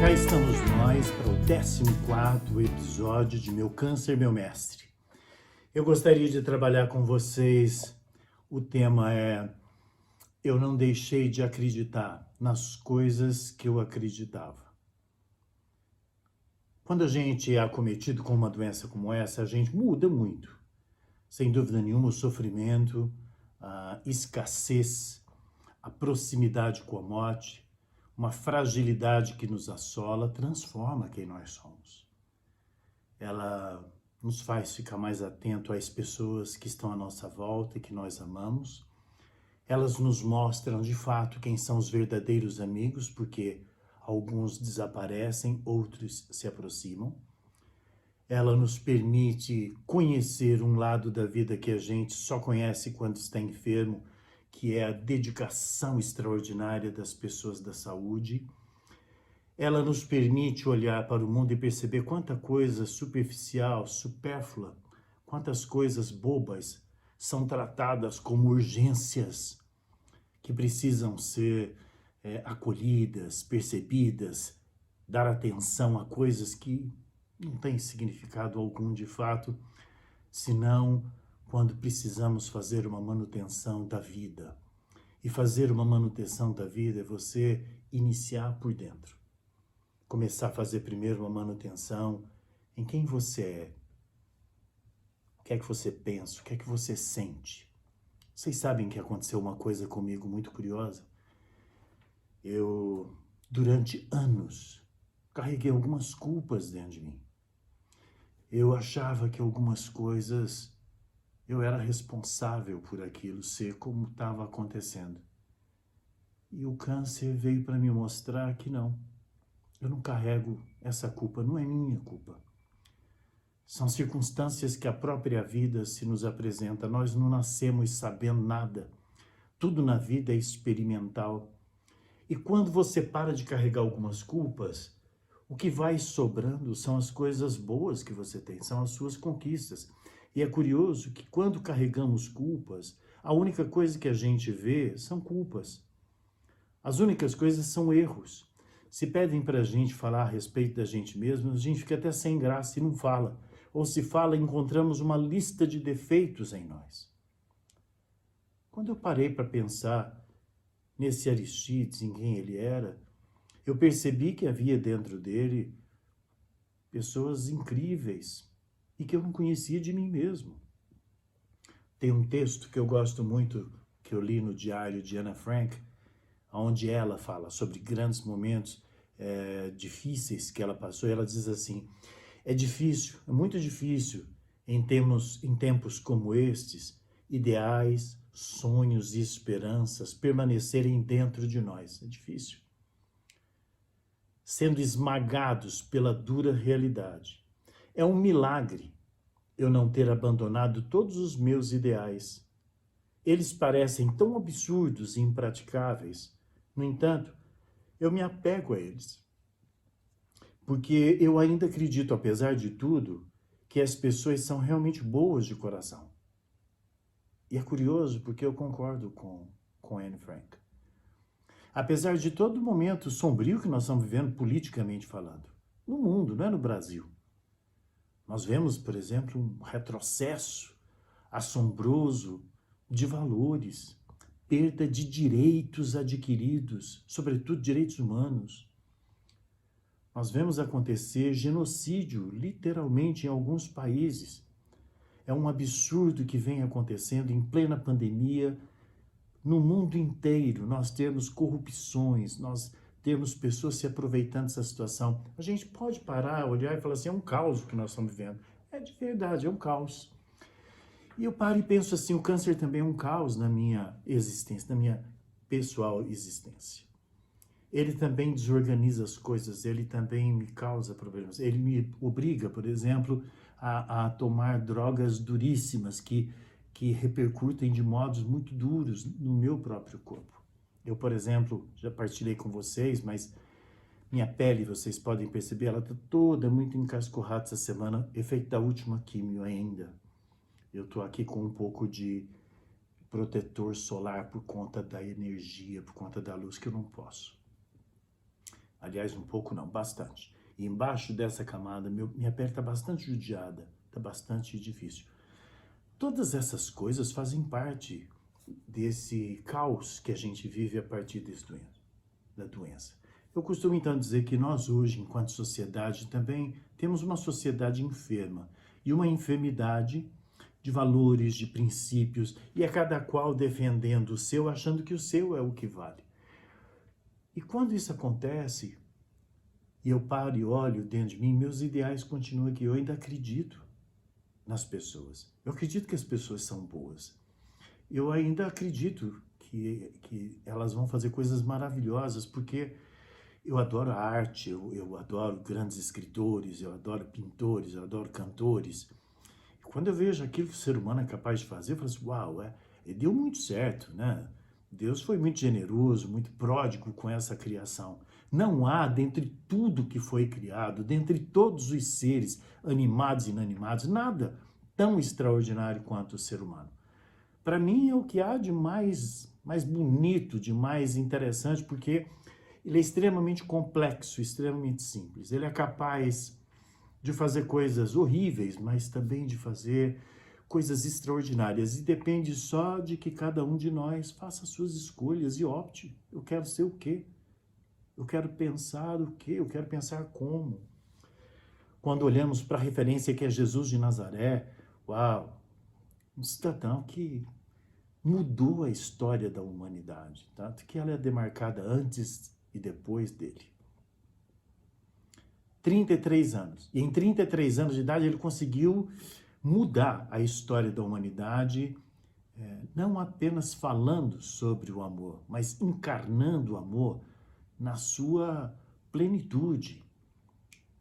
Cá estamos nós para o 14º episódio de Meu Câncer, Meu Mestre. Eu gostaria de trabalhar com vocês, o tema é: eu não deixei de acreditar nas coisas que eu acreditava. Quando a gente é acometido com uma doença como essa, a gente muda muito. Sem dúvida nenhuma, o sofrimento, a escassez, a proximidade com a morte, uma fragilidade que nos assola, transforma quem nós somos. Ela nos faz ficar mais atento às pessoas que estão à nossa volta e que nós amamos. Elas nos mostram, de fato, quem são os verdadeiros amigos, porque alguns desaparecem, outros se aproximam. Ela nos permite conhecer um lado da vida que a gente só conhece quando está enfermo, que é a dedicação extraordinária das pessoas da saúde. Ela nos permite olhar para o mundo e perceber quanta coisa superficial, supérflua, quantas coisas bobas são tratadas como urgências que precisam ser acolhidas, percebidas, dar atenção a coisas que não têm significado algum de fato, senão quando precisamos fazer uma manutenção da vida. E fazer uma manutenção da vida é você iniciar por dentro. Começar a fazer primeiro uma manutenção em quem você é. O que é que você pensa? O que é que você sente? Vocês sabem que aconteceu uma coisa comigo muito curiosa? Eu, durante anos, carreguei algumas culpas dentro de mim. Eu achava que algumas coisas eu era responsável por aquilo ser como estava acontecendo. E o câncer veio para me mostrar que não. Eu não carrego essa culpa, não é minha culpa. São circunstâncias que a própria vida se nos apresenta. Nós não nascemos sabendo nada. Tudo na vida é experimental. E quando você para de carregar algumas culpas, o que vai sobrando são as coisas boas que você tem, são as suas conquistas. E é curioso que quando carregamos culpas, a única coisa que a gente vê são culpas. As únicas coisas são erros. Se pedem para a gente falar a respeito da gente mesmo, a gente fica até sem graça e não fala. Ou se fala, encontramos uma lista de defeitos em nós. Quando eu parei para pensar nesse Aristides, em quem ele era, eu percebi que havia dentro dele pessoas incríveis e que eu não conhecia de mim mesmo. Tem um texto que eu gosto muito, que eu li no diário de Ana Frank, onde ela fala sobre grandes momentos difíceis que ela passou. E ela diz assim: é difícil, é muito difícil em tempos como estes, ideais, sonhos e esperanças permanecerem dentro de nós. É difícil. Sendo esmagados pela dura realidade. É um milagre eu não ter abandonado todos os meus ideais. Eles parecem tão absurdos e impraticáveis. No entanto, eu me apego a eles. Porque eu ainda acredito, apesar de tudo, que as pessoas são realmente boas de coração. E é curioso porque eu concordo com Anne Frank. Apesar de todo o momento sombrio que nós estamos vivendo politicamente falando, no mundo, não é no Brasil. Nós vemos, por exemplo, um retrocesso assombroso de valores, perda de direitos adquiridos, sobretudo direitos humanos. Nós vemos acontecer genocídio, literalmente, em alguns países. É um absurdo que vem acontecendo em plena pandemia. No mundo inteiro, nós temos corrupções, nós temos pessoas se aproveitando dessa situação. A gente pode parar, olhar e falar assim, é um caos que nós estamos vivendo. É de verdade, é um caos. E eu paro e penso assim, o câncer também é um caos na minha existência, na minha pessoal existência. Ele também desorganiza as coisas, ele também me causa problemas. Ele me obriga, por exemplo, a tomar drogas duríssimas que repercutem de modos muito duros no meu próprio corpo. Eu, por exemplo, já partilhei com vocês, mas minha pele, vocês podem perceber, ela está toda muito encascorrada essa semana, efeito da última químio ainda. Eu estou aqui com um pouco de protetor solar por conta da energia, por conta da luz, que eu não posso. Aliás, um pouco não, bastante. E embaixo dessa camada, minha pele está bastante judiada, está bastante difícil. Todas essas coisas fazem parte desse caos que a gente vive a partir da doença. Eu costumo então dizer que nós hoje, enquanto sociedade, também temos uma sociedade enferma e uma enfermidade de valores, de princípios, e a cada qual defendendo o seu, achando que o seu é o que vale. E quando isso acontece, e eu paro e olho dentro de mim, meus ideais continuam aqui. Eu ainda acredito nas pessoas. Eu acredito que as pessoas são boas. Eu ainda acredito que elas vão fazer coisas maravilhosas, porque eu adoro a arte, eu adoro grandes escritores, eu adoro pintores, eu adoro cantores. E quando eu vejo aquilo que o ser humano é capaz de fazer, eu falo assim, uau, deu muito certo, né? Deus foi muito generoso, muito pródigo com essa criação. Não há, dentre tudo que foi criado, dentre todos os seres, animados e inanimados, nada tão extraordinário quanto o ser humano. Para mim é o que há de mais bonito, de mais interessante, porque ele é extremamente complexo, extremamente simples. Ele é capaz de fazer coisas horríveis, mas também de fazer coisas extraordinárias. E depende só de que cada um de nós faça suas escolhas e opte. Eu quero ser o quê? Eu quero pensar o quê? Eu quero pensar como? Quando olhamos para a referência que é Jesus de Nazaré, uau, um cidadão que mudou a história da humanidade, tanto que ela é demarcada antes e depois dele. 33 anos. E em 33 anos de idade ele conseguiu mudar a história da humanidade, não apenas falando sobre o amor, mas encarnando o amor na sua plenitude.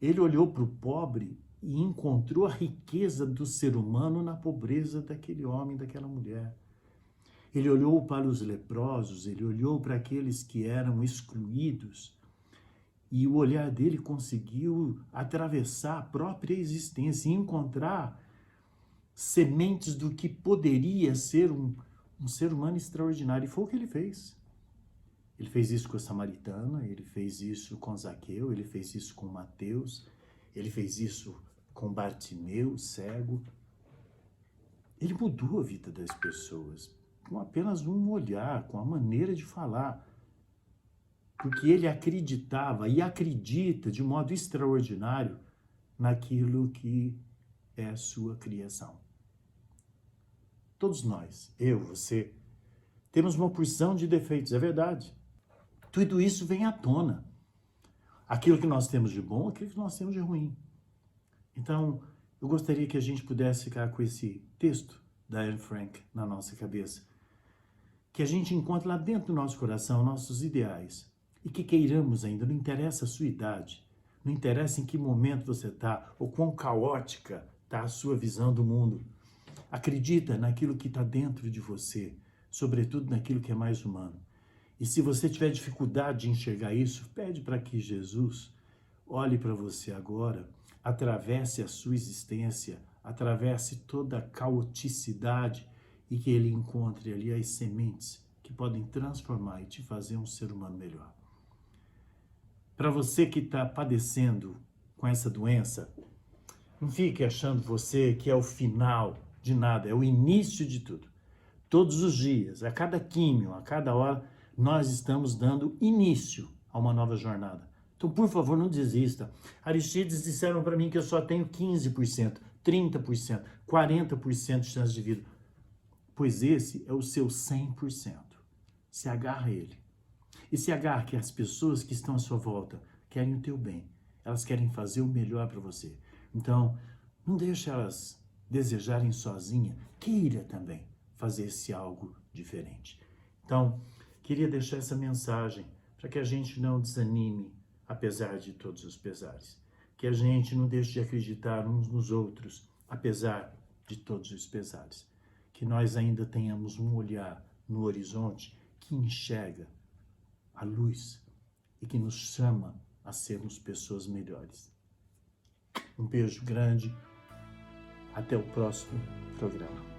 Ele olhou para o pobre e encontrou a riqueza do ser humano na pobreza daquele homem, daquela mulher. Ele olhou para os leprosos, ele olhou para aqueles que eram excluídos, e o olhar dele conseguiu atravessar a própria existência e encontrar sementes do que poderia ser um ser humano extraordinário. E foi o que ele fez. Ele fez isso com a samaritana, ele fez isso com Zaqueu, ele fez isso com Mateus, ele fez isso com Bartimeu, cego. Ele mudou a vida das pessoas com apenas um olhar, com a maneira de falar. Porque ele acreditava e acredita de modo extraordinário naquilo que é sua criação. Todos nós, eu, você, temos uma porção de defeitos, é verdade. Tudo isso vem à tona. Aquilo que nós temos de bom, aquilo que nós temos de ruim. Então, eu gostaria que a gente pudesse ficar com esse texto da Anne Frank na nossa cabeça. Que a gente encontre lá dentro do nosso coração nossos ideais. E que queiramos ainda, não interessa a sua idade, não interessa em que momento você está, ou quão caótica está a sua visão do mundo. Acredita naquilo que está dentro de você, sobretudo naquilo que é mais humano. E se você tiver dificuldade de enxergar isso, pede para que Jesus olhe para você agora, atravesse a sua existência, atravesse toda a caoticidade e que ele encontre ali as sementes que podem transformar e te fazer um ser humano melhor. Para você que está padecendo com essa doença, não fique achando você que é o final de nada, é o início de tudo. Todos os dias, a cada químio, a cada hora, nós estamos dando início a uma nova jornada. Então, por favor, não desista. Aristides disseram para mim que eu só tenho 15%, 30%, 40% de chance de vida. Pois esse é o seu 100%. Se agarra a ele. E se agarre que as pessoas que estão à sua volta querem o teu bem. Elas querem fazer o melhor para você. Então, não deixe elas desejarem sozinha. Queira também fazer esse algo diferente. Então, queria deixar essa mensagem para que a gente não desanime, apesar de todos os pesares. Que a gente não deixe de acreditar uns nos outros, apesar de todos os pesares. Que nós ainda tenhamos um olhar no horizonte que enxerga a luz e que nos chama a sermos pessoas melhores. Um beijo grande, até o próximo programa.